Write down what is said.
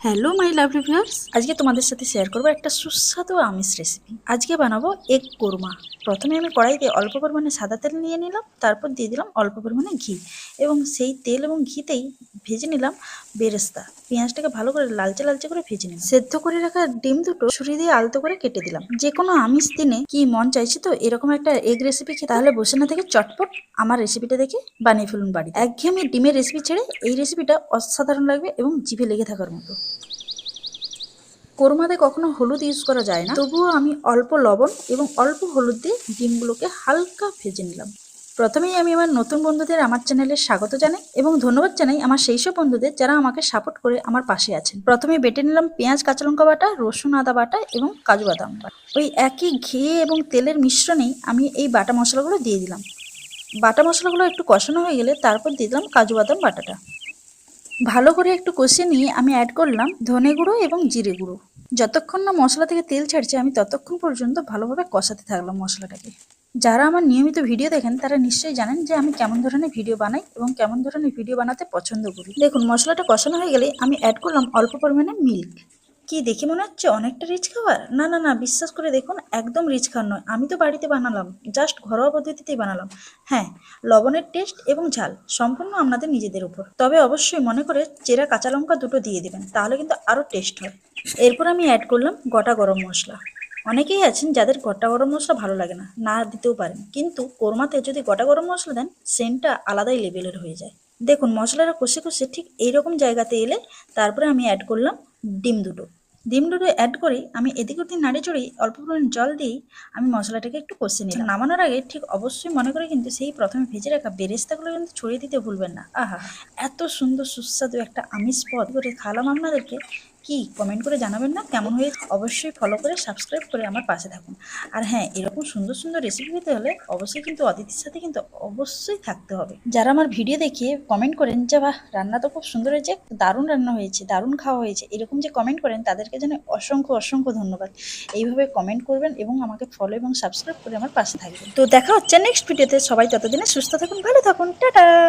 Hello my lovely viewers, আজকে তোমাদের সাথে শেয়ার করবো একটা সুস্বাদু আমিষ রেসিপি। আজকে বানাবো এগ কোরমা। প্রথমে আমি কড়াইতে অল্প পরিমাণে সাদা তেল নিয়ে নিলাম, তারপর দিয়ে দিলাম অল্প পরিমাণে ঘি এবং সেই তেল এবং ঘিতেই ভেজে নিলাম বেরেস্তা। পেঁয়াজটাকে ভালো করে লালচে লালচে করে ভেজে নিলাম। সেদ্ধ করে রাখা ডিম দুটো ছুরি দিয়ে আলতো করে কেটে দিলাম। যে কোনো আমিষ দিনে কি মন চাইছে তো এরকম একটা এগ রেসিপি খেতে, তাহলে বসে না থেকে চটপট আমার রেসিপিটা দেখে বানিয়ে ফেলুন বাড়িতে। একঘেয়েমি ডিমের রেসিপি ছেড়ে এই রেসিপিটা অসাধারণ লাগবে এবং জিভে লেগে থাকার মতো। কোরমাতে কখনো হলুদ ইউজ করা যায় না, তবুও আমি অল্প লবণ এবং অল্প হলুদ দিয়ে ডিমগুলোকে হালকা ভেজে নিলাম। প্রথমেই আমি আমার নতুন বন্ধুদের আমার চ্যানেলে স্বাগত জানাই এবং ধন্যবাদ জানাই আমার সেই সব বন্ধুদের যারা আমাকে সাপোর্ট করে আমার পাশে আছেন। প্রথমে বেটে নিলাম পেঁয়াজ, কাঁচা লঙ্কা বাটা, রসুন আদা বাটা এবং কাজু বাদাম বাটা। ওই একই ঘি এবং তেলের মিশ্রণেই আমি এই বাটা মশলাগুলো দিয়ে দিলাম। বাটা মশলাগুলো একটু কষানো হয়ে গেলে তারপর দিয়ে দিলাম কাজু বাদাম বাটাটা। ভালো করে একটু কষিয়ে নিয়ে আমি অ্যাড করলাম ধনে গুঁড়ো এবং জিরে গুঁড়ো। যতক্ষণ না মশলা থেকে তেল ছাড়ছে আমি ততক্ষণ পর্যন্ত ভালোভাবে কষাতে থাকলাম মশলাটাকে। যারা আমার নিয়মিত ভিডিও দেখেন তারা নিশ্চয়ই জানেন যে আমি কেমন ধরনের ভিডিও বানাই এবং কেমন ধরনের ভিডিও বানাতে পছন্দ করি। দেখুন মশলাটা কষানো হয়ে গেলে আমি অ্যাড করলাম অল্প পরিমাণে মিল্ক। কি দেখে মনে হচ্ছে অনেকটা রিচ খাবার? না না না, বিশ্বাস করে দেখুন একদম রিচ খাবার নয়। আমি তো বাড়িতে বানালাম, জাস্ট ঘরোয়া পদ্ধতিতেই বানালাম। হ্যাঁ, লবণের টেস্ট এবং ঝাল সম্পূর্ণ আপনাদের নিজেদের উপর। তবে অবশ্যই মনে করে চেরা কাঁচা লঙ্কা দুটো দিয়ে দেবেন, তাহলে কিন্তু আরও টেস্ট হয়। এরপর আমি অ্যাড করলাম গোটা গরম মশলা। অনেকেই আছেন যাদের গোটা গরম মশলা ভালো লাগে না, না দিতেও পারেন, কিন্তু কোরমাতে যদি গোটা গরম মশলা দেন সেন্টটা আলাদাই লেভেলের হয়ে যায়। দেখুন মশলাটা কষে কষে ঠিক এইরকম জায়গাতে এলে তারপরে আমি অ্যাড করলাম ডিম দুটো। ডিম দুটো অ্যাড করে আমি এদিক ওদিক নাড়ি চড়িয়ে অল্প পরিমাণ জল দিয়েই আমি মশলাটাকে একটু কষে নিলাম। নামানোর আগে ঠিক অবশ্যই মনে করে কিন্তু সেই প্রথমে ভেজে রাখা বেরেস্তাগুলো কিন্তু ছড়িয়ে দিতে ভুলবেন না। আহা, এত সুন্দর সুস্বাদু একটা আমিষ পদ করে খালাম আপনাদেরকে। কি কমেন্ট করে জানাবেন না কেমন হয়েছে? অবশ্যই ফলো করে সাবস্ক্রাইব করে আমার পাশে থাকুন। আর হ্যাঁ, এরকম সুন্দর সুন্দর রেসিপি পেতে হলে অবশ্যই কিন্তু অতিথির সাথে কিন্তু অবশ্যই থাকতে হবে। যারা আমার ভিডিও দেখিয়ে কমেন্ট করেন যে বাহ রান্না তো খুব সুন্দর হয়েছে, দারুণ রান্না হয়েছে, দারুণ খাওয়া হয়েছে, এরকম যে কমেন্ট করেন তাদেরকে জানাই অসংখ্য অসংখ্য ধন্যবাদ। এইভাবে কমেন্ট করবেন এবং আমাকে ফলো এবং সাবস্ক্রাইব করে আমার পাশে থাকবেন। তো দেখা হচ্ছে নেক্সট ভিডিওতে। সবাই ততদিনে সুস্থ থাকুন, ভালো থাকুন, টাটা।